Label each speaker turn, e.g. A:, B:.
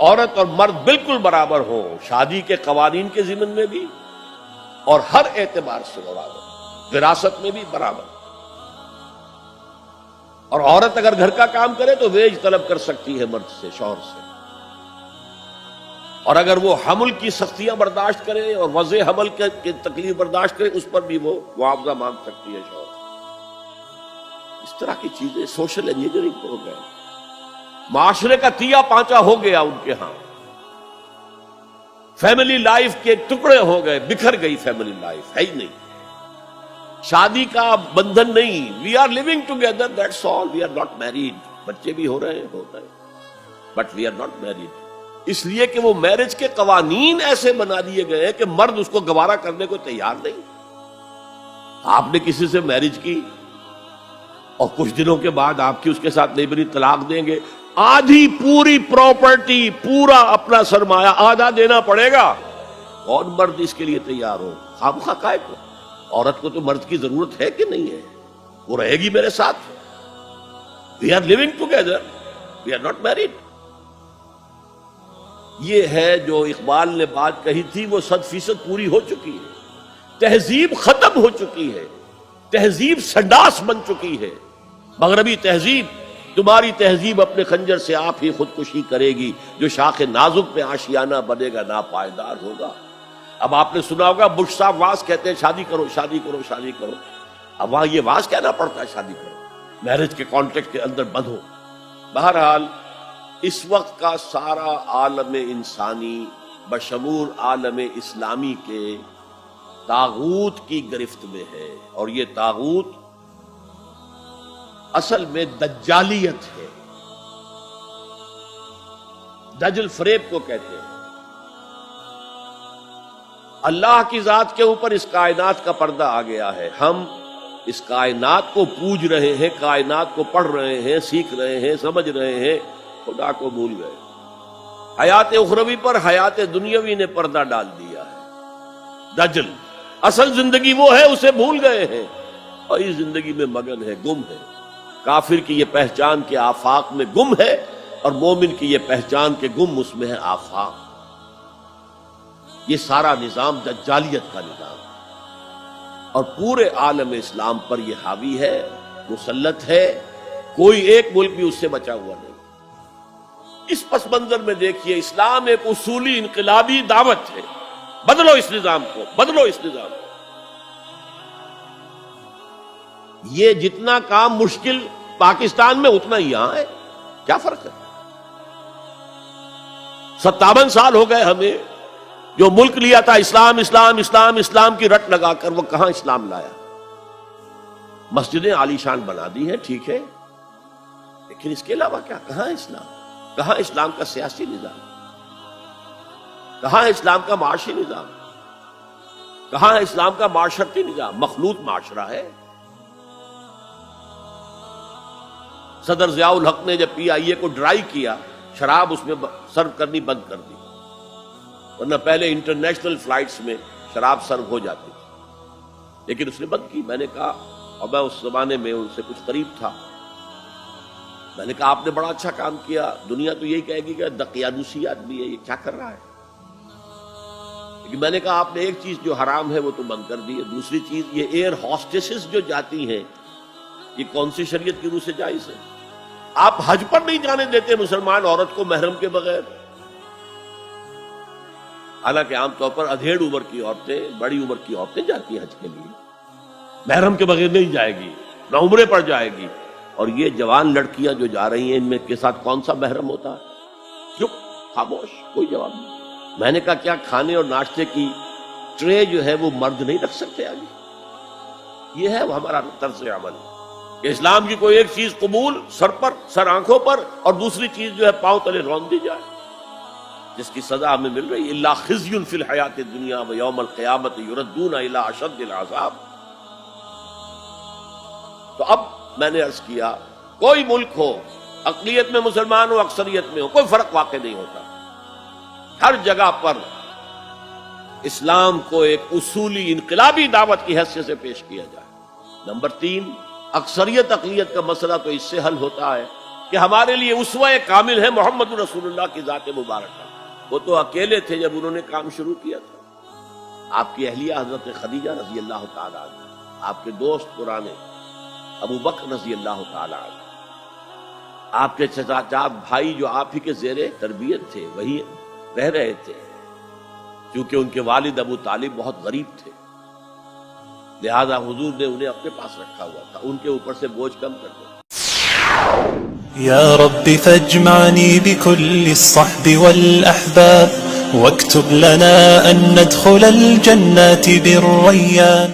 A: عورت اور مرد بالکل برابر ہوں، شادی کے قوانین کے ضمن میں بھی اور ہر اعتبار سے برابر، وراثت میں بھی برابر. اور عورت اگر گھر کا کام کرے تو ویج طلب کر سکتی ہے مرد سے، شوہر سے. اور اگر وہ حمل کی سختیاں برداشت کرے اور وضع حمل کی تکلیف برداشت کرے، اس پر بھی وہ معاوضہ مانگ سکتی ہے شوہر سے. اس طرح کی چیزیں سوشل انجینئرنگ ہو گئے، معاشرے کا تیا پانچا ہو گیا ان کے ہاں. فیملی لائف کے ٹکڑے ہو گئے، بکھر گئی فیملی لائف، ہے ہی نہیں. شادی کا بندھن نہیں. We are living together, that's all. We are not married. بچے بھی ہو رہے ہیں but we are not married. اس لیے کہ وہ میرج کے قوانین ایسے بنا دیے گئے کہ مرد اس کو گوارا کرنے کو تیار نہیں. آپ نے کسی سے میرج کی اور کچھ دنوں کے بعد آپ کی اس کے ساتھ نہیں بنی، طلاق دیں گے، آدھی پوری پراپرٹی، پورا اپنا سرمایہ آدھا دینا پڑے گا. کون مرد اس کے لیے تیار ہو؟ خامخواہ کائے کو؟ عورت کو تو مرد کی ضرورت ہے کہ نہیں ہے؟ وہ رہے گی میرے ساتھ. We are living together, we are not married. یہ ہے جو اقبال نے بات کہی تھی، وہ 100% پوری ہو چکی ہے. تہذیب ختم ہو چکی ہے، تہذیب سنڈاس بن چکی ہے. مغربی تہذیب، تمہاری تہذیب اپنے خنجر سے آپ ہی خودکشی کرے گی. جو شاخ نازک پہ آشیانہ بنے گا ناپائیدار ہوگا. اب آپ نے سنا ہوگا بش صاحب واز کہتے ہیں شادی کرو شادی کرو شادی کرو. اب وہاں یہ واز کہنا پڑتا ہے شادی کرو، میرج کے کانٹیکٹ کے اندر بندھو. بہرحال اس وقت کا سارا عالم انسانی بشمول عالم اسلامی کے طاغوت کی گرفت میں ہے. اور یہ طاغوت اصل میں دجالیت ہے. دجل فریب کو کہتے ہیں. اللہ کی ذات کے اوپر اس کائنات کا پردہ آ گیا ہے. ہم اس کائنات کو پوج رہے ہیں، کائنات کو پڑھ رہے ہیں، سیکھ رہے ہیں، سمجھ رہے ہیں، خدا کو بھول گئے. حیات اخروی پر حیات دنیاوی نے پردہ ڈال دیا ہے. دجل اصل زندگی وہ ہے، اسے بھول گئے ہیں اور اس زندگی میں مگن ہے، گم ہے. کافر کی یہ پہچان کے آفاق میں گم ہے اور مومن کی یہ پہچان کے گم اس میں ہے آفاق. یہ سارا نظام دجالیت کا نظام ہے اور پورے عالم اسلام پر یہ حاوی ہے، مسلط ہے. کوئی ایک ملک بھی اس سے بچا ہوا نہیں. اس پس منظر میں دیکھیے، اسلام ایک اصولی انقلابی دعوت ہے. بدلو اس نظام کو، بدلو اس نظام کو. یہ جتنا کام مشکل پاکستان میں اتنا ہی یہاں ہے. کیا فرق ہے؟ 57 سال ہو گئے ہمیں. جو ملک لیا تھا اسلام اسلام اسلام اسلام کی رٹ لگا کر، وہ کہاں اسلام لایا؟ مسجدیں عالی شان بنا دی ہیں، ٹھیک ہے، لیکن اس کے علاوہ کیا؟ کہاں اسلام؟ کہاں اسلام کا سیاسی نظام؟ کہاں اسلام کا معاشی نظام؟ کہاں اسلام کا معاشرتی نظام؟ مخلوط معاشرہ ہے. صدر ضیاء الحق نے جب PIA کو ڈرائی کیا، شراب اس میں سرو کرنی بند کر دی، ورنہ پہلے انٹرنیشنل فلائٹس میں شراب سرو ہو جاتی تھی، لیکن اس نے بند کی. میں نے کہا، اور میں اس زمانے میں ان سے کچھ قریب تھا، میں نے کہا آپ نے بڑا اچھا کام کیا. دنیا تو یہی کہے گی کہ دقیانوسی آدمی ہے، یہ کیا کر رہا ہے. لیکن میں نے کہا آپ نے ایک چیز جو حرام ہے وہ تو بند کر دی ہے. دوسری چیز، یہ ایئر ہاسٹسز جو جاتی ہیں، یہ کون سی شریعت کی روح سے جائز ہے؟ آپ حج پر نہیں جانے دیتے مسلمان عورت کو محرم کے بغیر. حالانکہ عام طور پر ادھیڑ عمر کی عورتیں، بڑی عمر کی عورتیں جاتی ہیں حج کے لیے، محرم کے بغیر نہیں جائے گی، نہ عمرے پر جائے گی. اور یہ جوان لڑکیاں جو جا رہی ہیں، ان میں کے ساتھ کون سا محرم ہوتا ہے؟ چپ، خاموش، کوئی جواب نہیں. میں نے کہا کیا کھانے اور ناشتے کی ٹرے جو ہے وہ مرد نہیں رکھ سکتے آگے؟ یہ ہے وہ ہمارا طرز عمل کہ اسلام کی کوئی ایک چیز قبول، سر پر، سر آنکھوں پر، اور دوسری چیز جو ہے پاؤں تلے رون دی جائے، جس کی سزا ہمیں مل رہی ہے. الا خزی فی الحیات الدنیا ویوم القیامت یردون الی اشد العذاب. تو اب میں نے عرض کیا، کوئی ملک ہو، اقلیت میں مسلمان ہو، اکثریت میں ہو، کوئی فرق واقع نہیں ہوتا. ہر جگہ پر اسلام کو ایک اصولی انقلابی دعوت کی حیثیت سے پیش کیا جائے. نمبر 3، اکثریت اقلیت کا مسئلہ تو اس سے حل ہوتا ہے کہ ہمارے لیے اسوہ کامل ہے محمد رسول اللہ کی ذات مبارکہ. وہ تو اکیلے تھے جب انہوں نے کام شروع کیا تھا. آپ کی اہلیہ حضرت خدیجہ رضی اللہ تعالیٰ عنہ، آپ کے دوست پرانے ابو بکر رضی اللہ تعالیٰ عنہ، آپ کے چچا بھائی جو آپ ہی کے زیر تربیت تھے وہی رہ رہے تھے، کیونکہ ان کے والد ابو طالب بہت غریب تھے، لہذا حضور نے انہیں اپنے پاس رکھا ہوا تھا، ان کے اوپر سے بوجھ کم کر دیا.
B: يا رب فاجمعني بكل الصحب والأحباب واكتب لنا أن ندخل الجنات بالريان.